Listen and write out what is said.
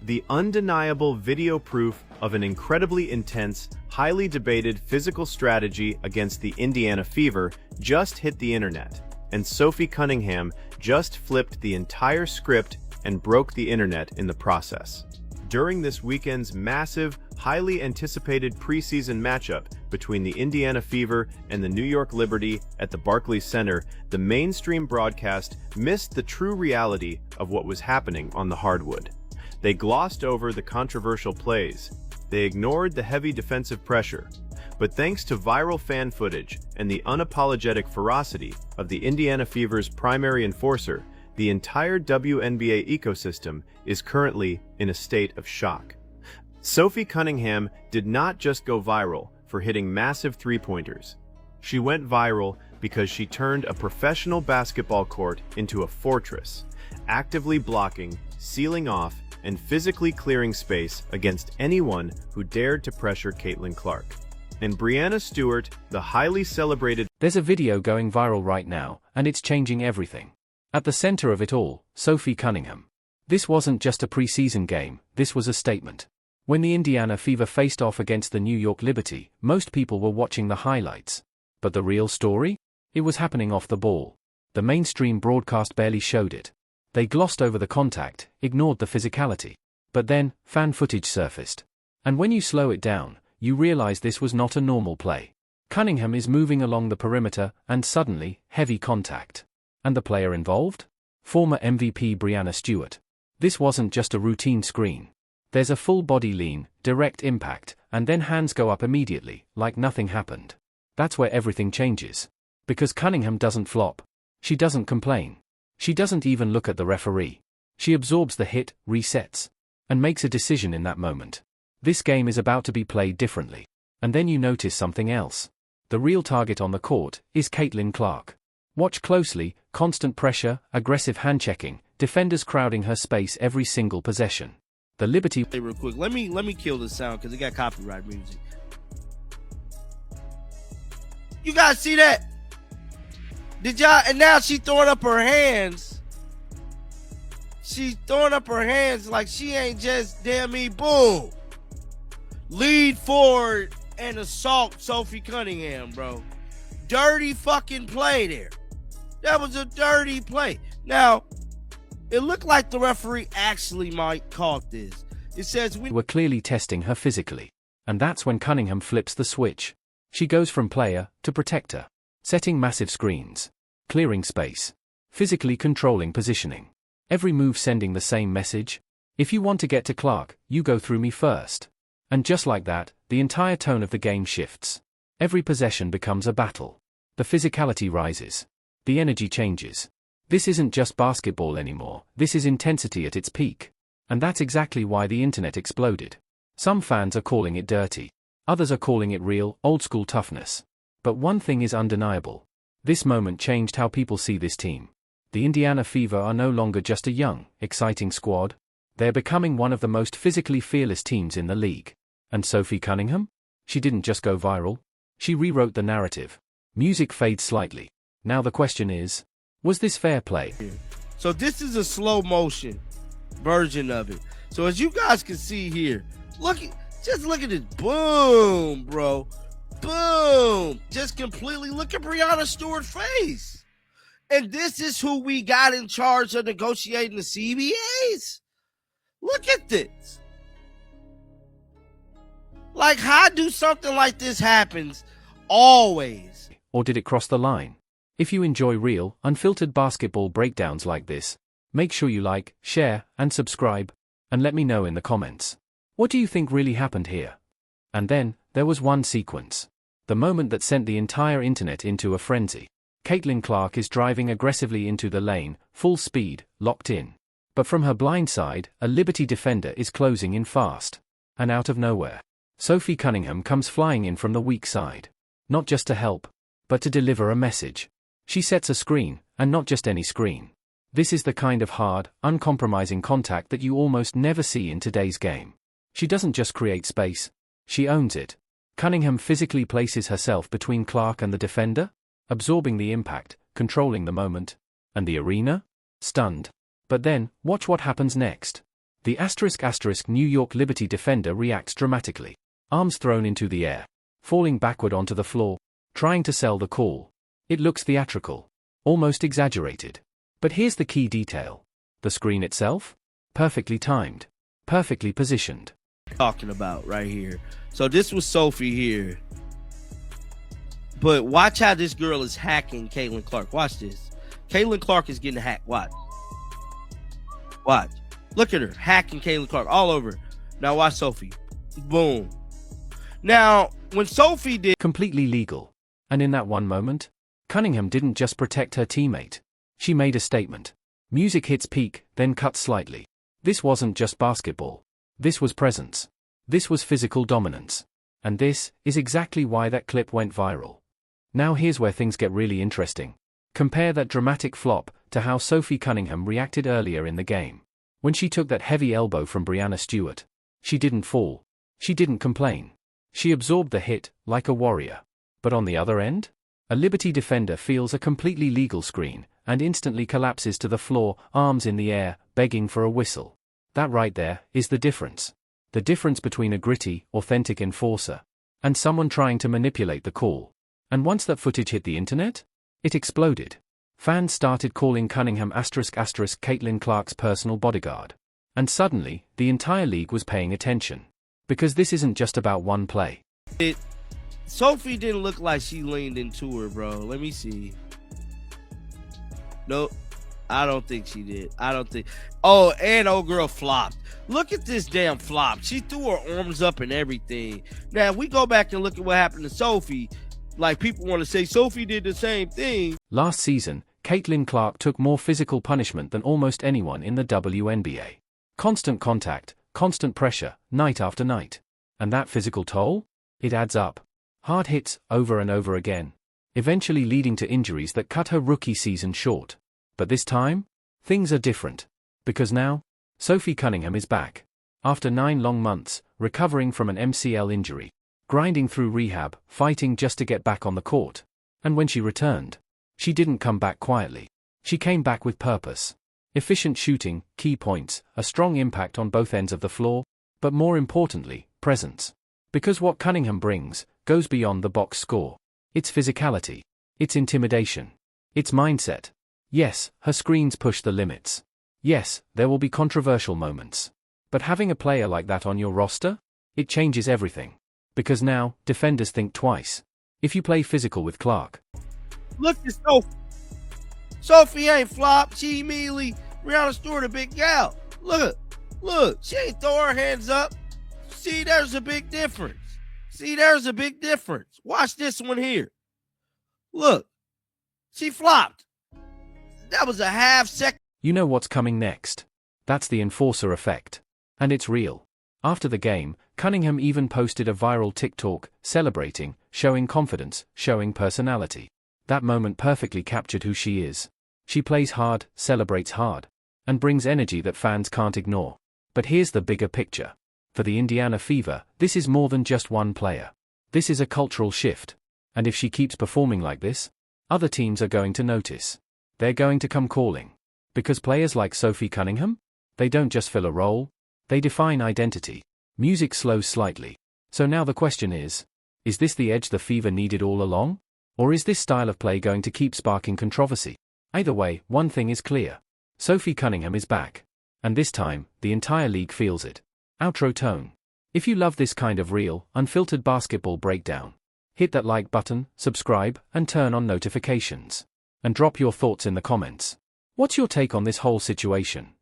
The undeniable video proof of an incredibly intense, highly debated physical strategy against the Indiana Fever just hit the internet, and Sophie Cunningham just flipped the entire script and broke the internet in the process. During this weekend's massive, highly anticipated preseason matchup between the Indiana Fever and the New York Liberty at the Barclays Center, the mainstream broadcast missed the true reality of what was happening on the hardwood. They glossed over the controversial plays. They ignored the heavy defensive pressure. But thanks to viral fan footage and the unapologetic ferocity of the Indiana Fever's primary enforcer, the entire WNBA ecosystem is currently in a state of shock. Sophie Cunningham did not just go viral for hitting massive three-pointers. She went viral because she turned a professional basketball court into a fortress, actively blocking, sealing off, and physically clearing space against anyone who dared to pressure Caitlin Clark. And Breanna Stewart, the highly celebrated... There's a video going viral right now, and it's changing everything. At the center of it all, Sophie Cunningham. This wasn't just a preseason game, this was a statement. When the Indiana Fever faced off against the New York Liberty, most people were watching the highlights. But the real story? It was happening off the ball. The mainstream broadcast barely showed it. They glossed over the contact, ignored the physicality. But then, fan footage surfaced. And when you slow it down, you realize this was not a normal play. Cunningham is moving along the perimeter, and suddenly, heavy contact. And the player involved? Former MVP Breanna Stewart. This wasn't just a routine screen. There's a full body lean, direct impact, and then hands go up immediately, like nothing happened. That's where everything changes. Because Cunningham doesn't flop. She doesn't complain. She doesn't even look at the referee. She absorbs the hit, resets, and makes a decision in that moment. This game is about to be played differently. And then you notice something else. The real target on the court is Caitlin Clark. Watch closely, constant pressure, aggressive hand-checking, defenders crowding her space every single possession. The Liberty... Hey, real quick, let me kill this sound because it got copyright music. You guys see that? Did y'all? And now she throwing up her hands. She's throwing up her hands like she ain't just damn me. Boom. Lead forward and assault Sophie Cunningham, bro. Dirty fucking play there. That was a dirty play. Now, it looked like the referee actually might caught this. It says we were clearly testing her physically. And that's when Cunningham flips the switch. She goes from player to protector. Setting massive screens. Clearing space. Physically controlling positioning. Every move sending the same message. If you want to get to Clark, you go through me first. And just like that, the entire tone of the game shifts. Every possession becomes a battle. The physicality rises. The energy changes. This isn't just basketball anymore, this is intensity at its peak. And that's exactly why the internet exploded. Some fans are calling it dirty. Others are calling it real, old-school toughness. But one thing is undeniable. This moment changed how people see this team. The Indiana Fever are no longer just a young, exciting squad. They're becoming one of the most physically fearless teams in the league. And Sophie Cunningham? She didn't just go viral. She rewrote the narrative. Music fades slightly. Now the question is, was this fair play? So this is a slow motion version of it. So as you guys can see here, just look at this. Boom, bro. Boom. Just completely look at Breanna Stewart's face. And this is who we got in charge of negotiating the CBAs. Look at this. Like, how do something like this happens always? Or did it cross the line? If you enjoy real, unfiltered basketball breakdowns like this, make sure you like, share, and subscribe, and let me know in the comments. What do you think really happened here? And then, there was one sequence. The moment that sent the entire internet into a frenzy. Caitlin Clark is driving aggressively into the lane, full speed, locked in. But from her blind side, a Liberty defender is closing in fast. And out of nowhere, Sophie Cunningham comes flying in from the weak side. Not just to help, but to deliver a message. She sets a screen, and not just any screen. This is the kind of hard, uncompromising contact that you almost never see in today's game. She doesn't just create space, she owns it. Cunningham physically places herself between Clark and the defender, absorbing the impact, controlling the moment. And the arena? Stunned. But then, watch what happens next. The *** New York Liberty defender reacts dramatically. Arms thrown into the air. Falling backward onto the floor. Trying to sell the call. It looks theatrical. Almost exaggerated. But here's the key detail. The screen itself? Perfectly timed. Perfectly positioned. Talking about right here. So this was Sophie here. But watch how this girl is hacking Caitlin Clark. Watch this. Caitlin Clark is getting hacked. Watch. Watch. Look at her. Hacking Caitlin Clark all over. Now watch Sophie. Boom. Now, when Sophie did... Completely legal. And in that one moment, Cunningham didn't just protect her teammate. She made a statement. Music hits peak, then cuts slightly. This wasn't just basketball. This was presence. This was physical dominance. And this is exactly why that clip went viral. Now here's where things get really interesting. Compare that dramatic flop to how Sophie Cunningham reacted earlier in the game. When she took that heavy elbow from Breanna Stewart. She didn't fall. She didn't complain. She absorbed the hit, like a warrior. But on the other end? A Liberty defender feels a completely legal screen, and instantly collapses to the floor, arms in the air, begging for a whistle. That right there is the difference. The difference between a gritty, authentic enforcer, and someone trying to manipulate the call. And once that footage hit the internet, it exploded. Fans started calling Cunningham *** Caitlin Clark's personal bodyguard. And suddenly, the entire league was paying attention. Because this isn't just about one play. Sophie didn't look like she leaned into her, bro. Let me see. Nope. I don't think she did. I don't think. Oh, and old girl flopped. Look at this damn flop. She threw her arms up and everything. Now, if we go back and look at what happened to Sophie, like people want to say Sophie did the same thing. Last season, Caitlin Clark took more physical punishment than almost anyone in the WNBA. Constant contact, constant pressure, night after night. And that physical toll? It adds up. Hard hits, over and over again. Eventually leading to injuries that cut her rookie season short. But this time, things are different. Because now, Sophie Cunningham is back. After 9 long months, recovering from an MCL injury. Grinding through rehab, fighting just to get back on the court. And when she returned, she didn't come back quietly. She came back with purpose. Efficient shooting, key points, a strong impact on both ends of the floor, but more importantly, presence. Because what Cunningham brings goes beyond the box score. It's physicality. It's intimidation. It's mindset. Yes, her screens push the limits. Yes, there will be controversial moments. But having a player like that on your roster? It changes everything. Because now, defenders think twice. If you play physical with Clark. Look at Sophie. Sophie ain't flopped. She immediately, Breanna Stewart, a big gal. Look, she ain't throw her hands up. See, there's a big difference. Watch this one here. Look, she flopped. That was a half second. You know what's coming next. That's the enforcer effect. And it's real. After the game, Cunningham even posted a viral TikTok, celebrating, showing confidence, showing personality. That moment perfectly captured who she is. She plays hard, celebrates hard, and brings energy that fans can't ignore. But here's the bigger picture. For the Indiana Fever, this is more than just one player. This is a cultural shift. And if she keeps performing like this, other teams are going to notice. They're going to come calling. Because players like Sophie Cunningham, they don't just fill a role, they define identity. Music slows slightly. So now the question is this the edge the Fever needed all along? Or is this style of play going to keep sparking controversy? Either way, one thing is clear. Sophie Cunningham is back. And this time, the entire league feels it. Outro tone. If you love this kind of real, unfiltered basketball breakdown, hit that like button, subscribe, and turn on notifications. And drop your thoughts in the comments. What's your take on this whole situation?